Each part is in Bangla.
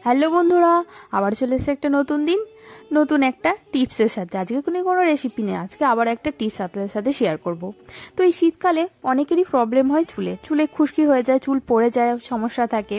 হ্যালো বন্ধুরা, আবার চলে এসেছে একটা নতুন দিন, নতুন একটা টিপসের সাথে। আজকে কোনো রেসিপি নেই, আজকে আবার একটা টিপস আপনাদের সাথে শেয়ার করব। তো এই শীতকালে অনেকেরই প্রবলেম হয়, চুলে খুশকি হয়ে যায়, চুল পড়ে যায়, সমস্যা থাকে।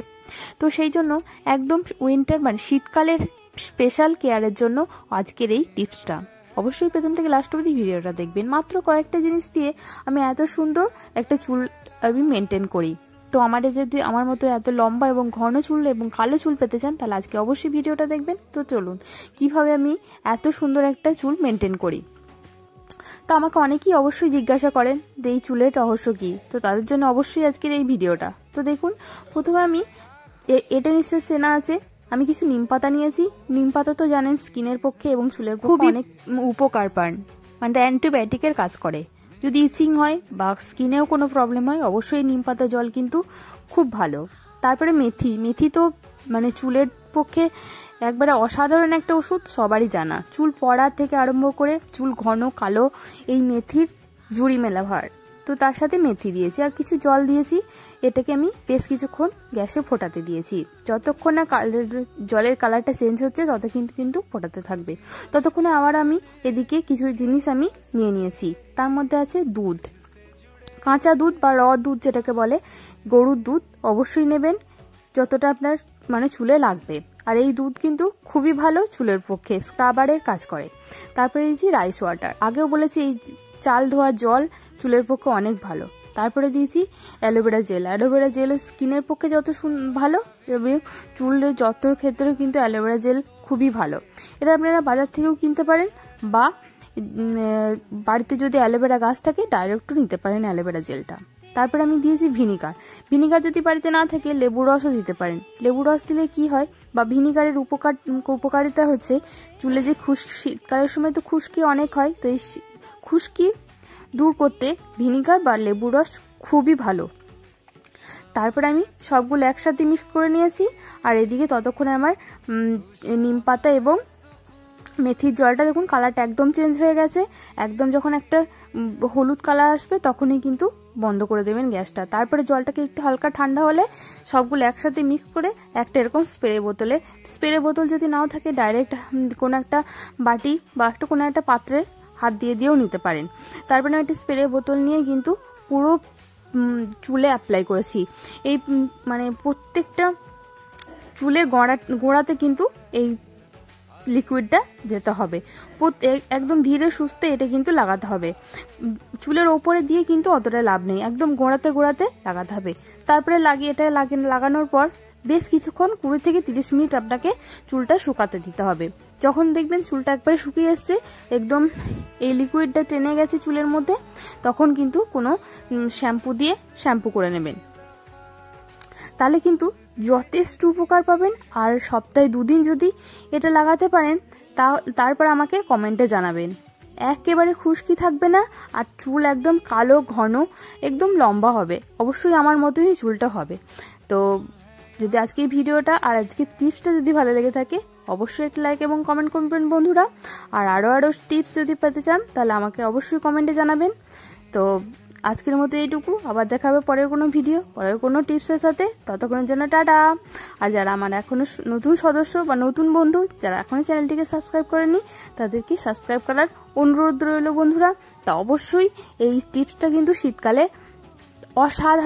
তো সেই জন্য একদম উইন্টার মানে শীতকালের স্পেশাল কেয়ারের জন্য আজকের এই টিপসটা। অবশ্যই প্রথম থেকে লাস্ট অবধি ভিডিওটা দেখবেন। মাত্র কয়েকটা জিনিস দিয়ে আমি এত সুন্দর একটা চুল আমি মেনটেন করি। তো যদি আমার মতো এত লম্বা এবং ঘন চুল এবং কালো চুল পেতে চান, তাহলে আজকে অবশ্যই ভিডিওটা দেখবেন। তো চলুন কিভাবে আমি এত সুন্দর একটা চুল মেনটেন করি। তো আমাকে অনেকেই অবশ্যই জিজ্ঞাসা করেন যে এই চুলের রহস্য কী। তো তাদের জন্য অবশ্যই আজকের এই ভিডিওটা। তো দেখুন, প্রথমে আমি এটা নিশ্চয় চেনা আছে, আমি কিছু নিম পাতা নিয়েছি। নিম পাতা তো জানেন স্কিনের পক্ষে এবং চুলের পক্ষে অনেক উপকার পান, মানে অ্যান্টিবায়োটিকের কাজ করে। যদি ইচিং হয় বা স্কিনেও কোনো প্রবলেম হয়, অবশ্যই নিম পাতা জল কিন্তু খুব ভালো। তারপরে মেথি তো মানে চুলের পক্ষে একবারে অসাধারণ একটা ওষুধ, সবারই জানা। চুল পড়া থেকে আরম্ভ করে চুল ঘন কালো এই মেথির জুড়ি মেলা ভার। তো তার সাথে মেথি দিয়েছি আর কিছু জল দিয়েছি। এটাকে আমি বেশ কিছুক্ষণ গ্যাসে ফোটাতে দিয়েছি। যতক্ষণ না জলের কালারটা চেঞ্জ হচ্ছে তত কিন্তু ফোটাতে থাকবে। ততক্ষণে আবার আমি এদিকে কিছু জিনিস আমি নিয়ে নিয়েছি। তার মধ্যে আছে দুধ, কাঁচা দুধ বা র দুধ যেটাকে বলে, গরুর দুধ অবশ্যই নেবেন, যতটা আপনার মানে চুলে লাগবে। আর এই দুধ কিন্তু খুবই ভালো চুলের পক্ষে, স্ক্রাবারের কাজ করে। তারপরে দিয়েছি রাইস ওয়াটার, আগেও বলেছি এই চাল ধোয়া জল চুলের পক্ষে অনেক ভালো। তারপরে দিয়েছি অ্যালোভেরা জেল। অ্যালোভেরা জেল স্কিনের পক্ষে যত ভালো এবং চুলের যত্নের ক্ষেত্রেও কিন্তু অ্যালোভেরা জেল খুবই ভালো। এটা আপনারা বাজার থেকেও কিনতে পারেন বা বাড়িতে যদি অ্যালোভেরা গাছ থাকে ডাইরেক্টও নিতে পারেন অ্যালোভেরা জেলটা। তারপরে আমি দিয়েছি ভিনিগার যদি বাড়িতে না থাকে লেবু রসও দিতে পারেন। লেবু রস দিলে কি হয় বা ভিনিগারের উপকারিতা হচ্ছে চুলে যে শীতকালের সময় তো খুশকি অনেক হয়, তো এই খুশকি দূর করতে ভিনিগার বা লেবু রস খুবই ভালো। তারপরে আমি সবগুলো একসাথে মিক্স করে নিয়েছি। আর এদিকে ততক্ষণে আমার নিম পাতা এবং মেথির জলটা দেখুন কালারটা একদম চেঞ্জ হয়ে গেছে। একদম যখন একটা হলুদ কালার আসবে তখনই কিন্তু বন্ধ করে দেবেন গ্যাসটা। তারপরে জলটাকে একটু হালকা ঠান্ডা হলে সবগুলো একসাথে মিক্স করে একটা এরকম স্প্রে বোতল যদি নাও থাকে ডাইরেক্ট কোনো একটা বাটি বা কোনো একটা পাত্রে হাত দিয়েও নিতে পারেন। তারপরে আমি একটা স্প্রে বোতল নিয়ে কিন্তু পুরো চুলে অ্যাপ্লাই করেছি। এই মানে প্রত্যেকটা চুলের গোড়াতে কিন্তু এই লিকুইডটা যেতে হবে, একদম ধীরে সুস্থে এটা কিন্তু লাগাতে হবে। চুলের ওপরে দিয়ে কিন্তু অতটা লাভ নেই, একদম গোড়াতে লাগাতে হবে। তারপরে লাগানোর পর বেশ কিছুক্ষণ 20 থেকে 30 মিনিট আপনাকে চুলটা শুকাতে দিতে হবে। যখন দেখবেন চুলটা একবারে শুকিয়ে এসছে, একদম এই লিকুইডটা টেনে গেছে চুলের মধ্যে, তখন কিন্তু কোনো শ্যাম্পু করে নেবেন, তাহলে কিন্তু যথেষ্ট উপকার পাবেন। আর সপ্তাহে 2 দিন যদি এটা লাগাতে পারেন তারপর আমাকে কমেন্টে জানাবেন। একেবারে খুশকি থাকবে না আর চুল একদম কালো ঘন একদম লম্বা হবে। অবশ্যই আমার মতোই চুলটা হবে। তো যদি আজকে এই ভিডিওটা আর আজকের টিপসটা যদি ভালো লেগে থাকে অবশ্যই একটা লাইক এবং কমেন্ট করবেন বন্ধুরা। আর আরও টিপস যদি পেতে চান তাহলে আমাকে অবশ্যই কমেন্টে জানাবেন। তো আজকের মতো এইটুকু, আবার দেখা হবে পরের কোনো ভিডিও, পরের কোনো টিপসের সাথে। ততক্ষণের জন্য টাটা। আর যারা আমার এখনও নতুন সদস্য বা নতুন বন্ধু যারা এখনও চ্যানেলটিকে সাবস্ক্রাইব করেনি তাদেরকে সাবস্ক্রাইব করার অনুরোধ রইল বন্ধুরা। তা অবশ্যই এই টিপসটা কিন্তু শীতকালে অসাধারণ।